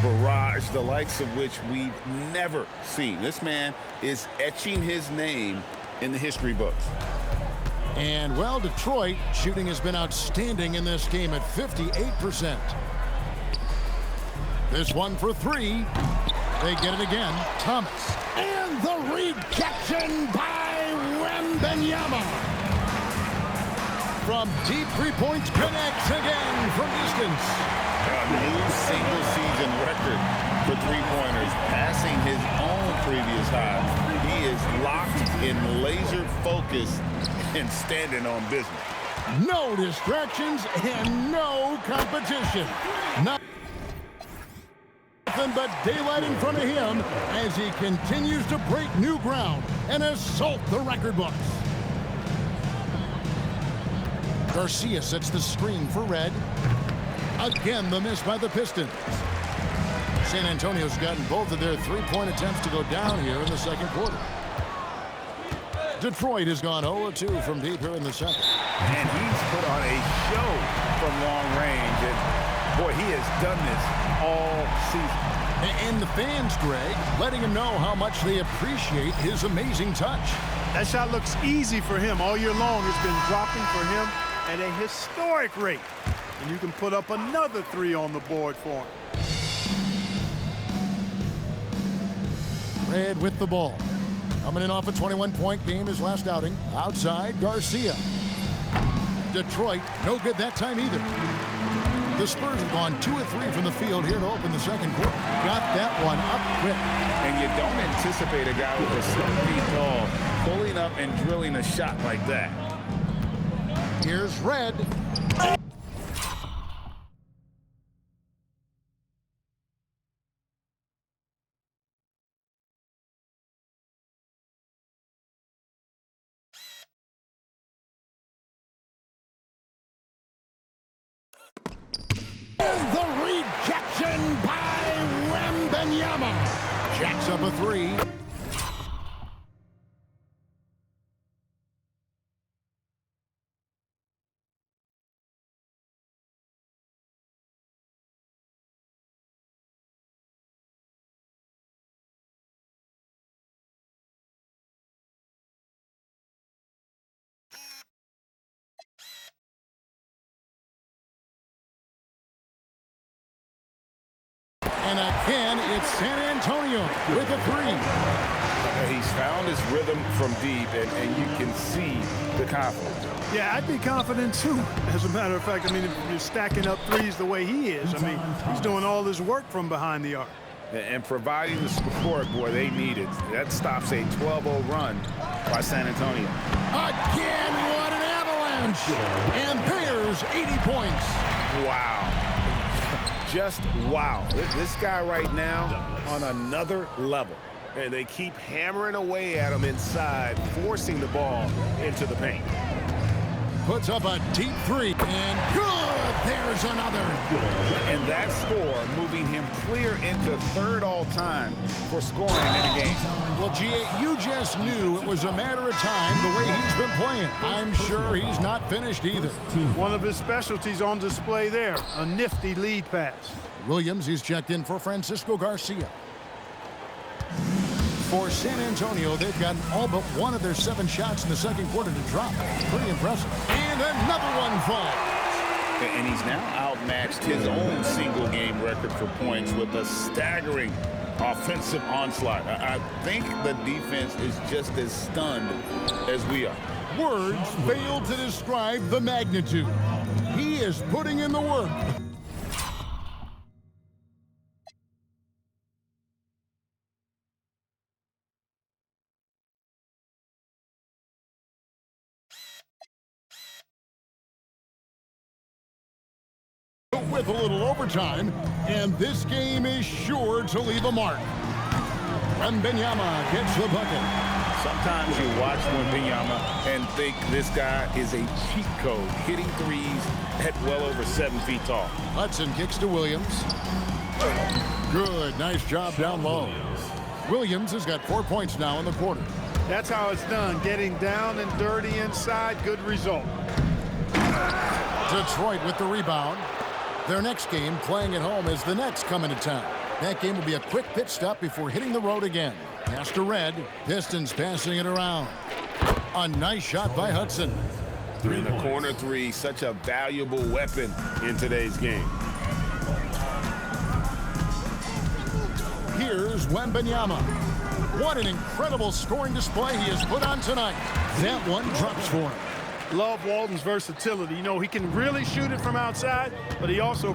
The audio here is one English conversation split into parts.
barrage, the likes of which we've never seen. This man is etching his name in the history books. And, well, Detroit shooting has been outstanding in this game at 58%. This one for three. They get it again. Thomas. And the rejection by Wembanyama. From deep 3 points, connects again from distance. A new single-season record for three-pointers, passing his own previous high. He is locked in laser focus and standing on business. No distractions and no competition. Nothing but daylight in front of him as he continues to break new ground and assault the record books. Garcia sets the screen for Red. Again, the miss by the Pistons. San Antonio's gotten both of their three-point attempts to go down here in the second quarter. Detroit has gone 0-2 from deep here in the second. And he's put on a show from long range. And, boy, he has done this all season. And the fans, Greg, letting him know how much they appreciate his amazing touch. That shot looks easy for him all year long. It's been dropping for him at a historic rate. And you can put up another three on the board for him. Red with the ball. Coming in off a 21-point game his last outing. Outside, Garcia. Detroit, no good that time either. The Spurs have gone 2 of 3 from the field here to open the second quarter. Got that one up quick. And you don't anticipate a guy with a 7 feet tall pulling up and drilling a shot like that. Here's Red. The rejection by Wembanyama. Jacks up a three. And again, it's San Antonio with a three. He's found his rhythm from deep, and you can see the confidence. Yeah, I'd be confident too. As a matter of fact, I mean, if you're stacking up threes the way he is, I mean, he's doing all his work from behind the arc. And providing the support, boy, they need it. That stops a 12-0 run by San Antonio. Again, what an avalanche. And there's 80 points. Wow. Just wow. This guy right now on another level. And they keep hammering away at him inside, forcing the ball into the paint. Puts up a deep three, and good! There's another. And that score moving him clear into third all-time for scoring in a game. Well, G.A., you just knew it was a matter of time the way he's been playing. I'm sure he's not finished either. One of his specialties on display there, a nifty lead pass. Williams is checked in for Francisco Garcia. For San Antonio, they've gotten all but one of their 7 shots in the second quarter to drop. Pretty impressive. And another one falls. And he's now outmatched his own single-game record for points with a staggering offensive onslaught. I think the defense is just as stunned as we are. Words fail to describe the magnitude. He is putting in the work. With a little overtime, and this game is sure to leave a mark. Wembanyama gets the bucket. Sometimes you watch Wembanyama and think this guy is a cheat code, hitting threes at well over 7 feet tall. Hudson kicks to Williams. Good, nice job down low. Williams has got 4 points now in the quarter. That's how it's done, getting down and dirty inside, good result. Detroit with the rebound. Their next game, playing at home, is the Nets coming to town. That game will be a quick pit stop before hitting the road again. Pass to Red. Pistons passing it around. A nice shot by Hudson. In the corner three, such a valuable weapon in today's game. Here's Wembanyama. What an incredible scoring display he has put on tonight. That one drops for him. Love Walton's versatility. You know, he can really shoot it from outside, but he also...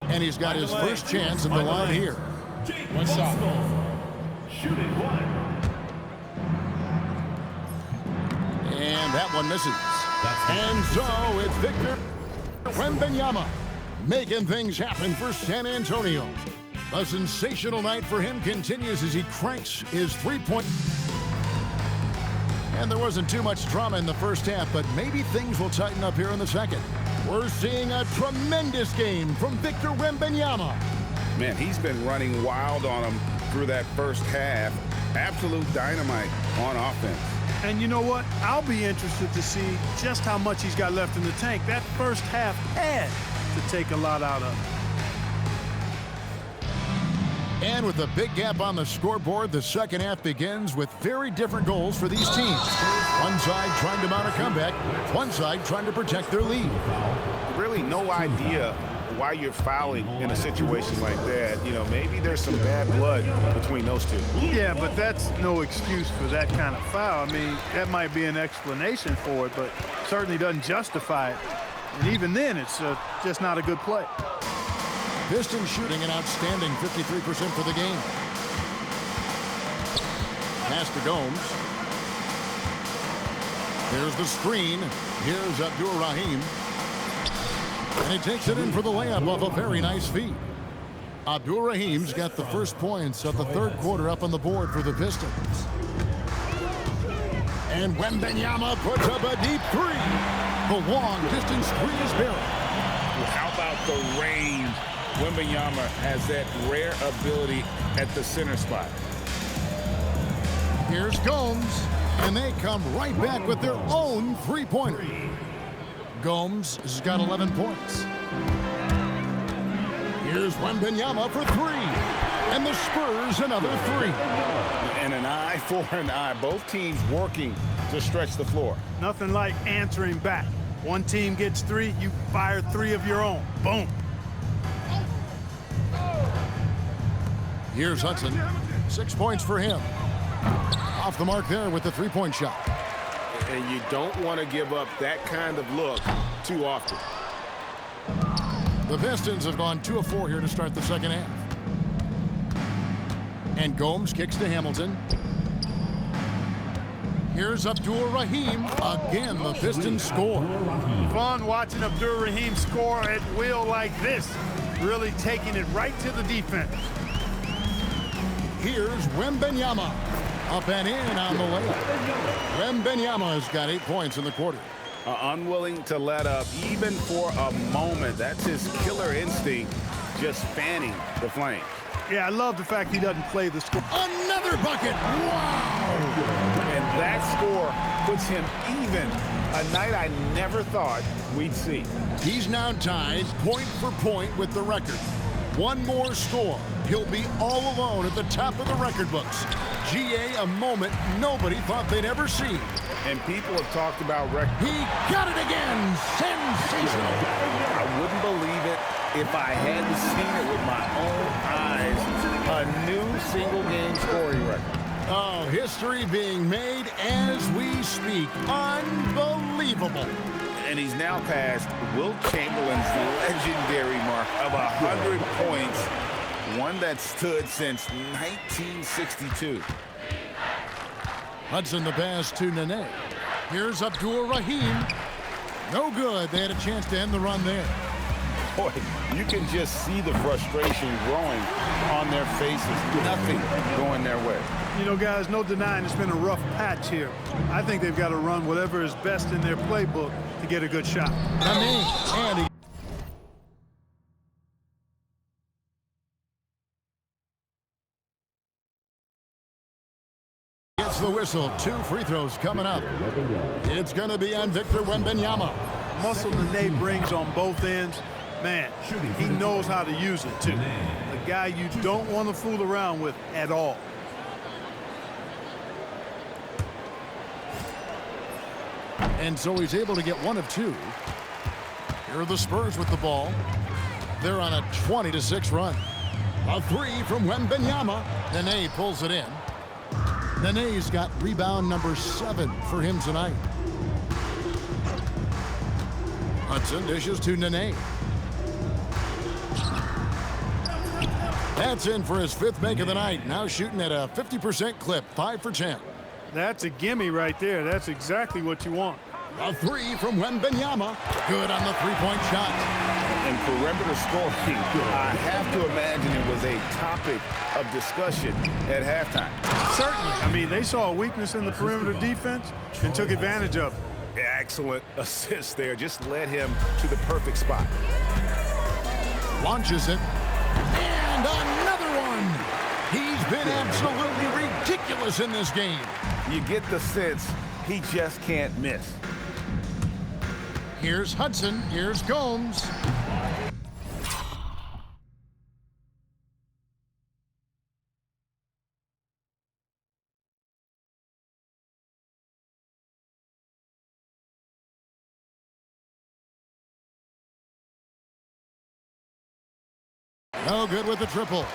And he's got his first chance in the line here. One shot. Shooting one. And that one misses. And so it's Victor Wembanyama making things happen for San Antonio. A sensational night for him continues as he cranks his three-point. And there wasn't too much drama in the first half, but maybe things will tighten up here in the second. We're seeing a tremendous game from Victor Wembanyama. Man, he's been running wild on him through that first half. Absolute dynamite on offense. And you know what? I'll be interested to see just how much he's got left in the tank. That first half had to take a lot out of him. And with a big gap on the scoreboard, the second half begins with very different goals for these teams. One side trying to mount a comeback, one side trying to protect their lead. Really no idea why you're fouling in a situation like that. You know, maybe there's some bad blood between those two. Yeah, but that's no excuse for that kind of foul. I mean, that might be an explanation for it, but certainly doesn't justify it. And even then, it's just not a good play. Pistons shooting an outstanding 53% for the game. Pass to Gomes. Here's the screen. Here's Abdur-Rahim. And he takes it in for the layup off a very nice feed. Abdur-Rahim's got the first points of the third quarter up on the board for the Pistons. And Wembanyama puts up a deep three. The long distance three is buried. How about the range? Wembanyama has that rare ability at the center spot. Here's Gomes, and they come right back with their own three-pointer. Gomes has got 11 points. Here's Wembanyama for three, and the Spurs another three. And an eye for an eye. Both teams working to stretch the floor. Nothing like answering back. One team gets three, you fire three of your own. Boom. Here's Hudson. 6 points for him. Off the mark there with the three-point shot. And you don't want to give up that kind of look too often. The Pistons have gone 2 of 4 here to start the second half. And Gomes kicks to Hamilton. Here's Abdur-Rahim. Again, the Pistons score. Fun watching Abdur-Rahim score at will like this. Really taking it right to the defense. Here's Wembanyama. Up and in on the layup. Wembanyama has got 8 points in the quarter. Unwilling to let up even for a moment. That's his killer instinct, just fanning the flame. Yeah, I love the fact he doesn't play the score. Another bucket. Wow. And that score puts him even. A night I never thought we'd see. He's now tied point for point with the record. One more score. He'll be all alone at the top of the record books. GA, a moment nobody thought they'd ever see. And people have talked about record. He got it again. Sensational. I wouldn't believe it if I hadn't seen it with my own eyes. A new single-game scoring record. Oh, history being made as we speak. Unbelievable. And he's now passed Wilt Chamberlain's legendary mark of 100 points, one that stood since 1962. Hudson the pass to Nene. Here's Abdur-Rahim. No good. They had a chance to end the run there. Boy, you can just see the frustration growing on their faces. Nothing going their way. You know, guys, no denying it's been a rough patch here. I think they've got to run whatever is best in their playbook to get a good shot. And he gets the whistle. 2 free throws coming up. It's going to be on Victor Wembanyama. Muscle Nene brings on both ends. Man, he knows how to use it, too. A guy you don't want to fool around with at all. And so he's able to get 1 of 2. Here are the Spurs with the ball. They're on a 20-6 run. A 3 from Wembanyama. Nene pulls it in. Nene's got rebound number 7 for him tonight. Hudson dishes to Nene. That's in for his 5th make of the night. Now shooting at a 50% clip, 5 for 10. That's a gimme right there. That's exactly what you want. A 3 from Wembanyama. Good on the three-point shot. And perimeter scoring, I have to imagine it was a topic of discussion at halftime. Certainly. I mean, they saw a weakness in the perimeter defense and took advantage of it. Excellent assist there. Just led him to the perfect spot. Launches it. And another one. He's been absolutely ridiculous in this game. You get the sense he just can't miss. Here's Hudson. Here's Gomes. No good with the triple.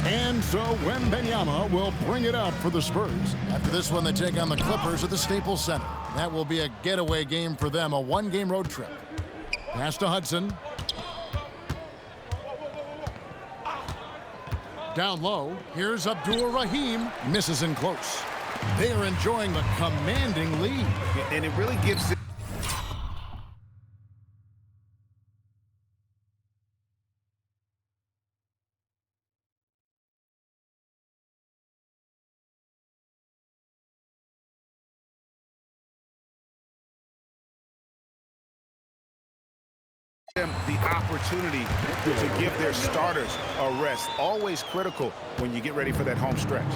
And so Wembanyama will bring it up for the Spurs. After this one, they take on the Clippers at the Staples Center. That will be a getaway game for them, a 1-game road trip. Pass to Hudson. Down low, here's Abdul-Rahim. Misses in close. They are enjoying the commanding lead. And it really gives it. Them the opportunity to give their starters a rest. Always critical when you get ready for that home stretch.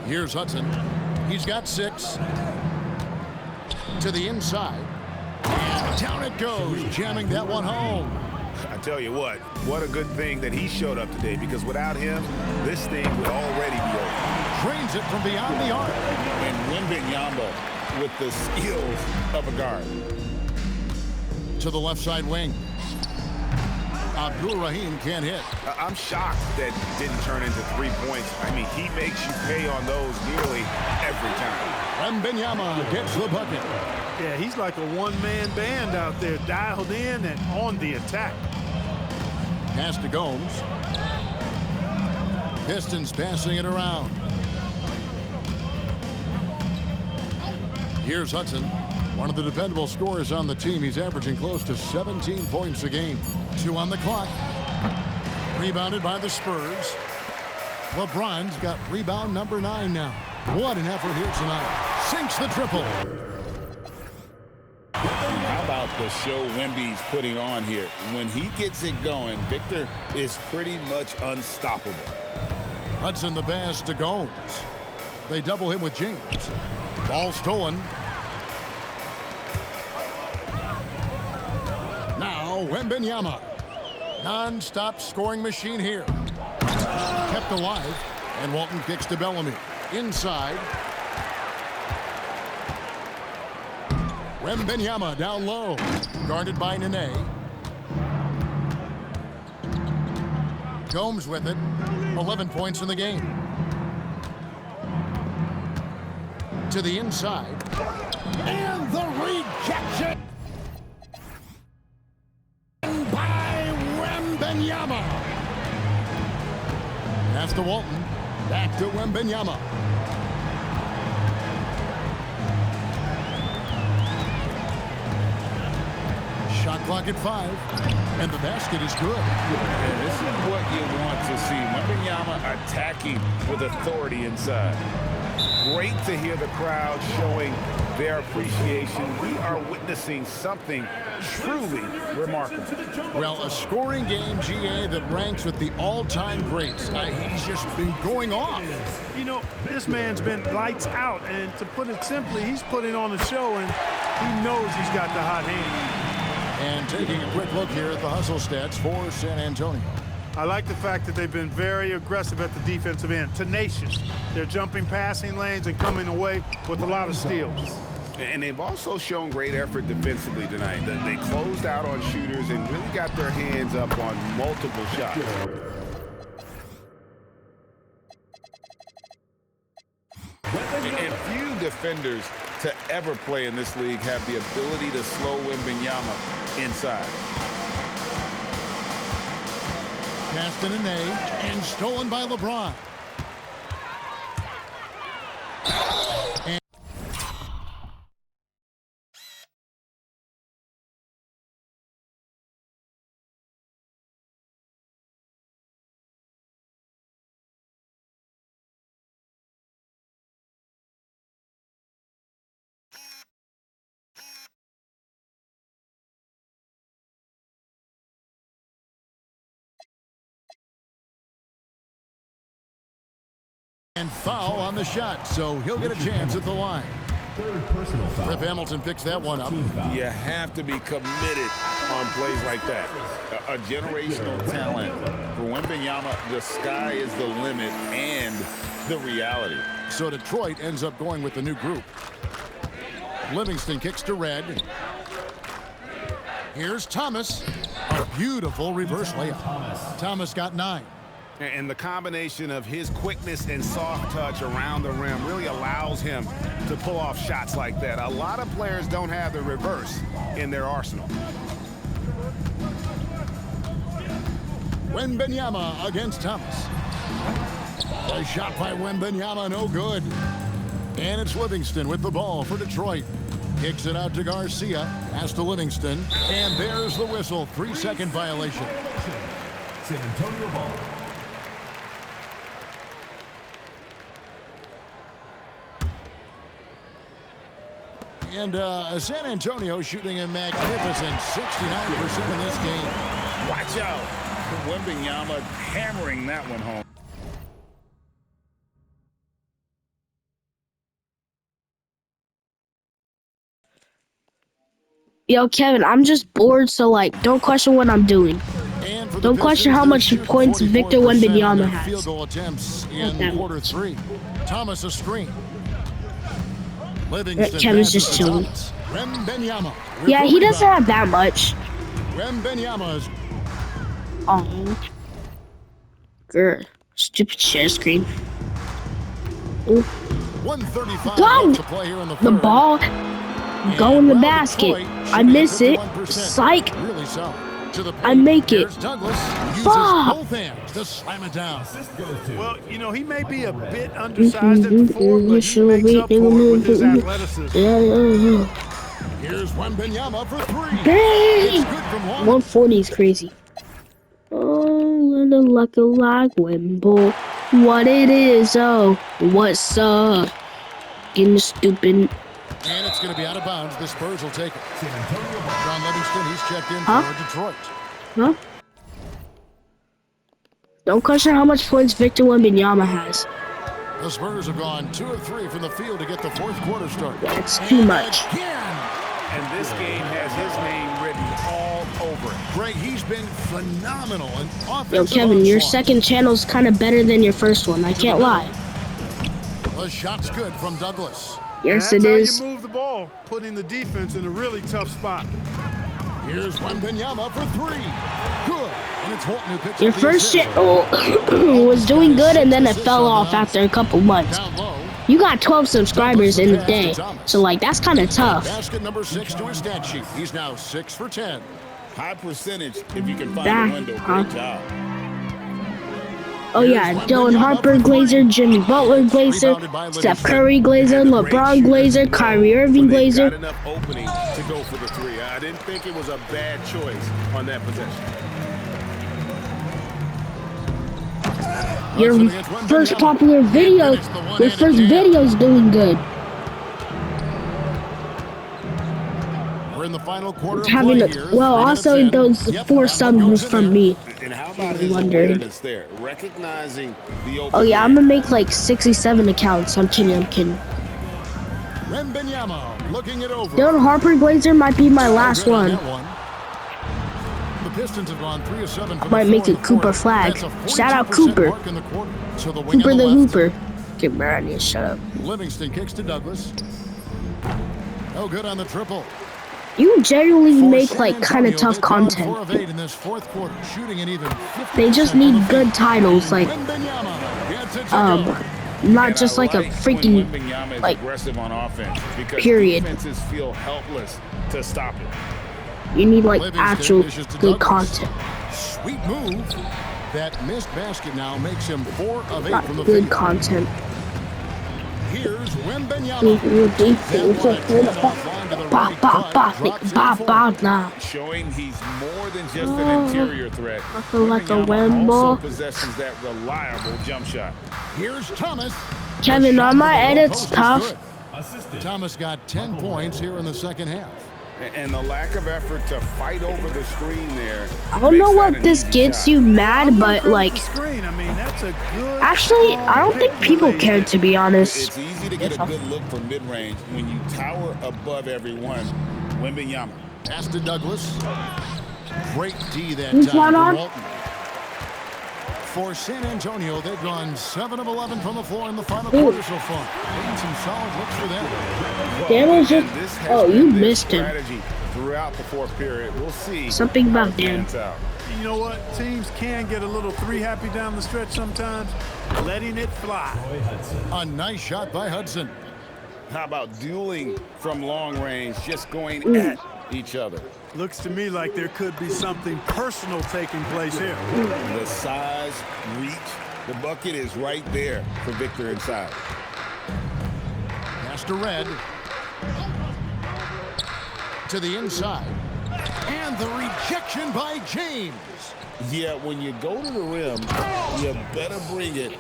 Here's Hudson. He's got 6. To the inside. And down it goes, jamming that one home. I tell you what a good thing that he showed up today, because without him, this thing would already be over. Drains it from beyond the arc. And Wembanyama with the skills of a guard. To the left side wing. Abdul-Rahim can't hit. I'm shocked that didn't turn into 3 points. I mean, he makes you pay on those nearly every time. Wembanyama gets the bucket. Yeah, he's like a one-man band out there, dialed in and on the attack. Pass to Gomes. Pistons passing it around. Here's Hudson, one of the dependable scorers on the team. He's averaging close to 17 points a game. 2 on the clock. Rebounded by the Spurs. LeBron's got rebound number 9 now. What an effort here tonight. Sinks the triple. How about the show Wemby's putting on here? When he gets it going, Victor is pretty much unstoppable. Hudson the pass to Gomes. They double him with James. Ball stolen. Now Wembanyama. Non-stop scoring machine here. Kept alive. And Walton kicks to Bellamy. Inside. Wembanyama down low. Guarded by Nene. Gomes with it. 11 points in the game. To the inside. And the rejection by Wembanyama. Pass to Walton. Back to Wembanyama. Shot clock at 5. And the basket is good. And this is what you want to see. Wembanyama attacking with authority inside. Great to hear the crowd showing their appreciation. We are witnessing something truly remarkable. Well, a scoring game, GA, that ranks with the all-time greats. He's just been going off. You know, this man's been lights out, and to put it simply, he's putting on a show, and he knows he's got the hot hand. And taking a quick look here at the hustle stats for San Antonio. I like the fact that they've been very aggressive at the defensive end, tenacious. They're jumping passing lanes and coming away with a lot of steals. And they've also shown great effort defensively tonight. They closed out on shooters and really got their hands up on multiple shots. And few defenders to ever play in this league have the ability to slow Wembanyama inside. Cast in an A and stolen by LeBron. And foul on the shot, so he'll get a chance at the line. Third personal foul. Rip Hamilton picks that one up. You have to be committed on plays like that. A generational talent. For Wembanyama, the sky is the limit and the reality. So Detroit ends up going with the new group. Livingston kicks to Red. Here's Thomas. A beautiful reverse layup. Thomas got 9. And the combination of his quickness and soft touch around the rim really allows him to pull off shots like that. A lot of players don't have the reverse in their arsenal. Wembanyama against Thomas. A shot by Wembanyama, no good. And it's Livingston with the ball for Detroit. Kicks it out to Garcia. Pass to Livingston. And there's the whistle. 3-second violation. San Antonio ball. And San Antonio shooting a magnificent 69% in this game. Watch out. Wembanyama hammering that one home. Yo, Kevin, I'm just bored, so, like, don't question what I'm doing. Don't question how much points Victor Wembanyama has. Field goal attempts in quarter 3. Thomas a screen. Kevin's just chilling. Wembanyama. Yeah, he doesn't have that much. Wembanyama's. Oh. Girl. Stupid share screen. Ooh. 135 Go! to play here in the ball. Go in the basket. I miss it. Psych. Really solid. I make it. Douglas uses Fuck. both hands to slam it down. Well, you know, he may be a bit undersized at the floor, but he makes up for it with his athleticism. Here's Wembanyama for 3. Dang. It's good from long. 140 is crazy. Oh, little lucky like Wembo. What it is, oh, what's up? Getting stupid. And it's going to be out of bounds. The Spurs will take it. John Livingston, he's checked in for Detroit. Huh? Don't question how much points Victor Wembanyama has. The Spurs have gone 2 of 3 from the field to get the fourth quarter started. That's too much. Again. And this game has his name written all over it. Greg, he's been phenomenal. And Yo, Kevin, your second channel's kind of better than your first one. I can't lie. The shot's good from Douglas. Yes, That's it how is. you move the ball, putting the defense in a really tough spot. Here's Wembanyama for 3. Good. And it's Holton who picks Your up the first assist. shit was doing good, and then it fell off after a couple months. Down low. You got 12 subscribers in a day, so like that's kind of tough. Basket number 6 to his stat sheet. He's now 6 for 10. High percentage if you can find That, a window. huh? Great job. Oh yeah, Dylan Harper Glazer, Jimmy Butler Glazer, Steph Curry Glazer, LeBron Glazer, Kyrie Irving They've got Glazer. enough opening to go for the 3. I didn't think it was a bad choice on that possession. Your first popular video, your first video's doing good. We're in the final quarter of Having play a, here. well, 3 minutes also in. those Yep, 4 that one subs goes was in from there. me. And how about I'm his wondering. awareness there, recognizing the open Oh yeah, man. I'm gonna make like 67 accounts. I'm kidding. Wembanyama looking it over. Dylan Harper Glazer might be my No last good on one. that one. The Pistons have gone 3 of 7 from Might the make floor it in the Cooper fourth. flag. That's a Shout out 42% Cooper. mark in the quarter. So the wing Cooper on the left. Hooper. Okay, man, I need to shut up. Livingston kicks to Douglas. No good on the triple. You generally For make San like kind of Antonio, tough they've gone content. 4 of 8 in this fourth quarter, shooting an even 50% They just from the need field. good titles, like Wembanyama gets it to go. not And just I like a when freaking Wembanyama is like aggressive on offense because period. defenses feel helpless to stop it. You need like Livingston actual dishes to good Douglas. content, Sweet move. That missed basket now makes him 4 of 8 not from the good field. content. Here's Wembanyama. Ba That one a 10 offline to the right, ba but drops ba in for ba it. nah. Showing he's more than just an interior threat. Like a Wembanyama also Wembo. possesses that reliable jump shot. Here's Thomas. Kevin, The shot on my from the low edits post is tough. good. Assistant. Thomas got 10 points here in the second half. And the lack of effort to fight over the screen there. I don't know makes that what an this easy gets shot. you mad, I'm but gonna like credit the screen. I mean, that's a good. actually, strong I don't think pick people you care laid to be honest. It's easy to get a good look from mid-range when you tower above everyone. Wembanyama. Pass to Douglas. Great D that Who's time one for on? Walton. For San Antonio, they've gone 7 of 11 from the floor in the final quarter so far. Getting some solid looks for them. Daniel's And just. this has Oh, been you their missed him. strategy throughout the fourth period. We'll see Something how about it Dan. pans out. You know what? Teams can get a little 3 happy down the stretch sometimes. Letting it fly. Roy Hudson. A nice shot by Hudson. How about dueling from long range, just going at each other? Looks to me like there could be something personal taking place here. The size, reach, the bucket is right there for Victor inside. Pass to Red. To the inside. And the rejection by James. Yeah, when you go to the rim, you better bring it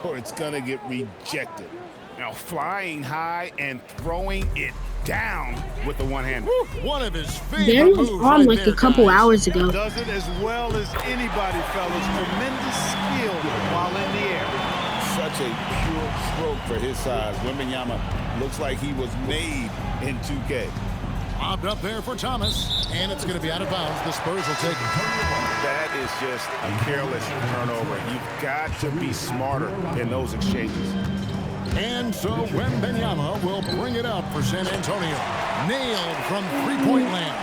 or it's going to get rejected. Now, flying high and throwing it down with the one-hand. One of his Dan favorite was moves on right like there, a couple guys. hours ago. Does it as well as anybody, fellas. Tremendous skill while in the air. Such a pure stroke for his size. Wembanyama looks like he was made in 2K. Lobbed up there for Thomas. And it's going to be out of bounds. The Spurs will take it. That is just a careless turnover. You've got to be smarter in those exchanges. And so Wembanyama will bring it up for San Antonio. Nailed from three-point land.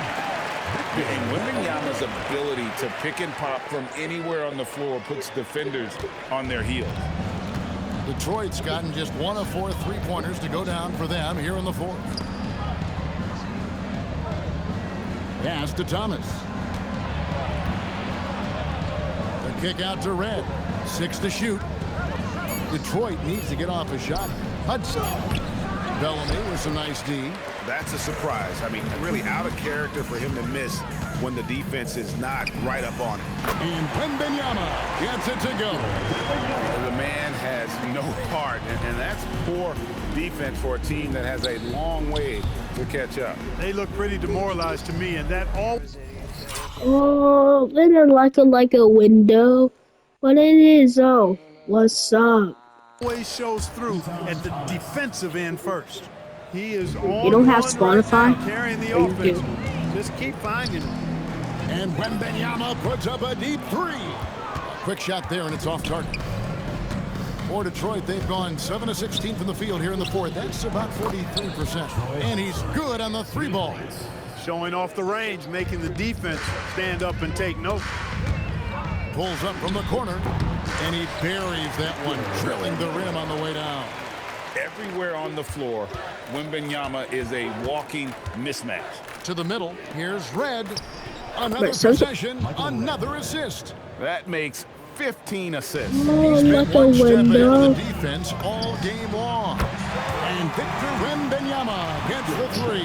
And Wembanyama's ability to pick and pop from anywhere on the floor puts defenders on their heels. Detroit's gotten just 1 of 4 three-pointers to go down for them here in the fourth. Pass to Thomas. The kick out to Red. 6 to shoot. Detroit needs to get off a shot. Hudson. Bellamy with some nice D. That's a surprise. I mean, really out of character for him to miss when the defense is not right up on it. And Wembanyama gets it to go. The man has no heart, and that's poor defense for a team that has a long way to catch up. They look pretty demoralized to me, and that all. Oh, then like a window. What it is? Oh, what's up? Always shows through at the defensive end first. He is on You don't have one right Spotify? now, carrying the Or you offense. do? Just keep finding him. And Wembanyama puts up a deep 3. A quick shot there, and it's off target. For Detroit, they've gone 7 of 16 from the field here in the fourth. That's about 43%. And he's good on the 3 ball. Showing off the range, making the defense stand up and take note. Pulls up from the corner, and he buries that one, drilling the rim on the way down. Everywhere on the floor, Wembanyama is a walking mismatch. To the middle, here's Red. Another Wait, so- possession, another assist. That makes 15 assists. Oh, He's been like a one step ahead window. of the defense all game long. And Victor Wembanyama gets the 3.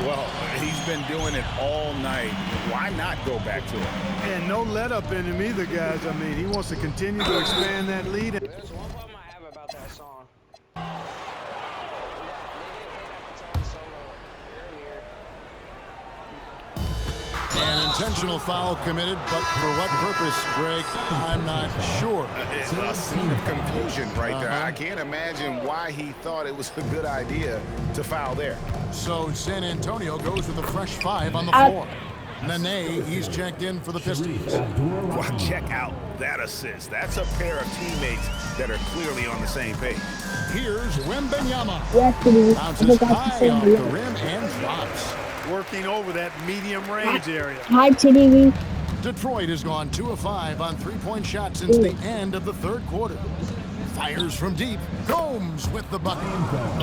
Well, he's been doing it all night. Why not go back to it? And no let up in him either, guys. I mean, he wants to continue to expand that lead. There's one problem I have about that song. It's on solo earlier. intentional foul committed, but for what purpose, Greg, I'm not sure. It's a scene of confusion right there. I can't imagine why he thought it was a good idea to foul there. So San Antonio goes with a fresh 5 on the floor. Nene, he's checked in for the Pistons. Well, check out that assist. That's a pair of teammates that are clearly on the same page. Here's Wembanyama. Yes, Bounces high off the rim and drops. Working over that medium range area. Hi, TDV. Detroit has gone 2 of 5 on three-point shots since the end of the third quarter. Fires from deep. Gomes with the bucket.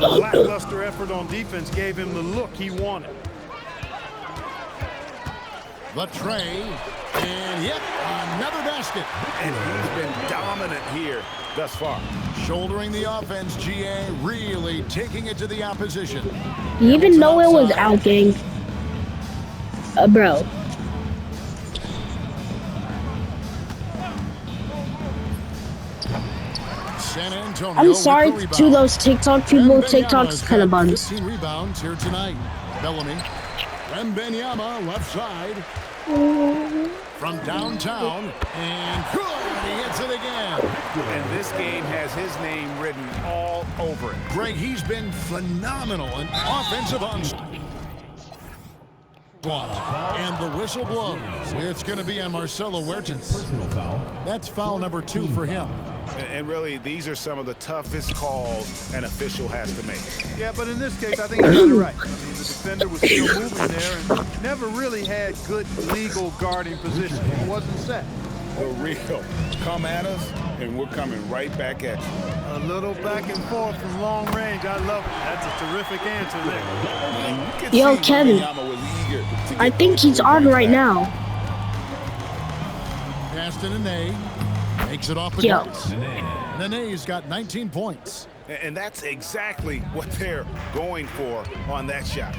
A lackluster effort on defense gave him the look he wanted. The tray. And yet another basket. And he's been dominant here thus far. Shouldering the offense, GA really taking it to the opposition. You even know it was out, gang. Bro. San Antonio I'm sorry with the to rebound. those TikTok people. Wembanyama's TikTok's kind of got buns. 15 rebounds here tonight. Bellamy. Wembanyama left side. From downtown. And good. He hits it again. And this game has his name written all over it. Greg, he's been phenomenal in offensive onslaught. And the whistle blows. It's going to be on Marcelo Huertas. Personal foul. That's foul number 2 for him. And really, these are some of the toughest calls an official has to make. Yeah, but in this case, I think he got it right. I mean, the defender was still moving there and never really had good legal guarding position. It wasn't set. The real. Come at us, and we're coming right back at you. A little back and forth from long range. I love it. That's a terrific answer there. And you can Yo, see Kevin. Wembanyama was eager to get I think those he's on rebounds right back. now. Pass to Nene. Makes it off the Yo. glass. Nene's got 19 points. And that's exactly what they're going for on that shot.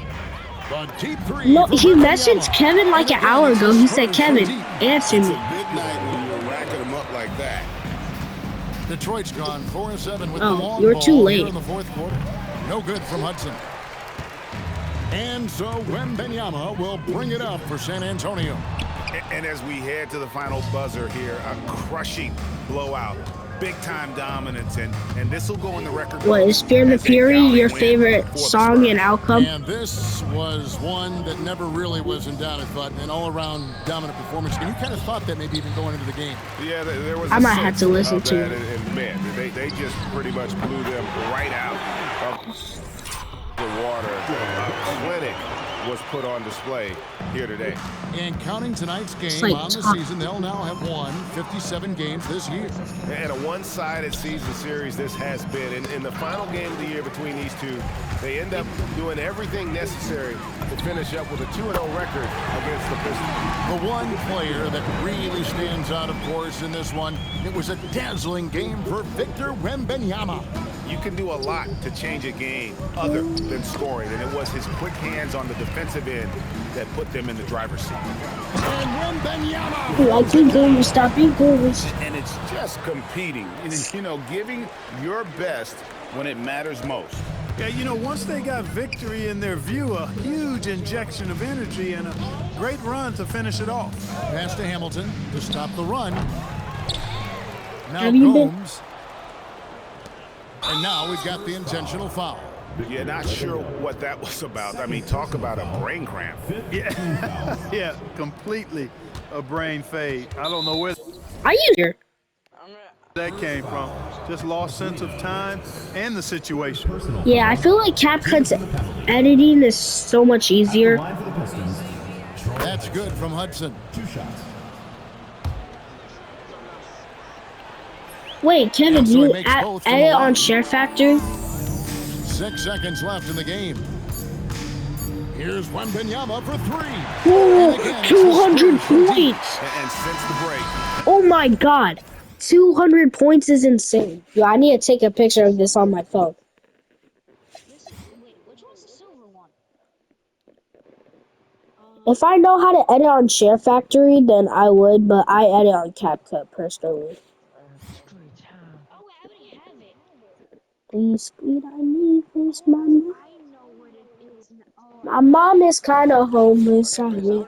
The deep three. No, from he Wembanyama. messaged Kevin like an And hour again, ago. it's He a said, scorer from Kevin, deep. answer It's a me. big night when you're racking them up like that. Detroit's gone 4-7 with Oh, the long you're ball too late. here in the fourth quarter. No good from Hudson. And so Wembanyama will bring it up for San Antonio. And as we head to the final buzzer here, a crushing blowout. Big-time dominance, and this will go in the record. What, is Fear the as a Fury valiant your win favorite for the song Spurs. and outcome? And this was one that never really was in doubt, but an all-around dominant performance. And you kind of thought that maybe even going into the game. Yeah, there was I a might have sense to listen of to that, it. and man, they just pretty much blew them right out of the water. A clinic was put on display here today. And counting tonight's game like on the top. season, they'll now have won 57 games this year. And a one-sided season series this has been. In the final game of the year between these two, they end up doing everything necessary to finish up with a 2-0 record against the Pistons. The one player that really stands out, of course, in this one, it was a dazzling game for Victor Wembanyama. You can do a lot to change a game other than scoring, and it was his quick hands on the defensive end that put them in the driver's seat. And Wembanyama! Like you goals, stop your goals. And it's just competing, you know, giving your best when it matters most. Yeah, you know, once they got victory in their view, a huge injection of energy and a great run to finish it off. Pass to Hamilton to stop the run. Now Have you been- Gomes. And now we've got the intentional foul. Yeah, not sure what that was about. I mean, talk about a brain cramp. Yeah, yeah, completely a brain fade. I don't know where Are you here? that came from. Just lost sense of time and the situation. Personal Yeah, I feel like CapCut's editing is so much easier. line for the Pistons. Troy That's good from Hudson. 2 shots. Wait, Kevin, So do he you makes both from edit the line. on Share Factory? 6 seconds left in the game. Here's Wembanyama for 3. Whoa, And again, it's 200 the Spurs from deep. points! And since the break, Oh my god, 200 points is insane. Yo, I need to take a picture of this on my phone. If I know how to edit on Share Factory, then I would, but I edit on CapCut personally. Please, sweet, I need this money. My mom is kind of homeless. I need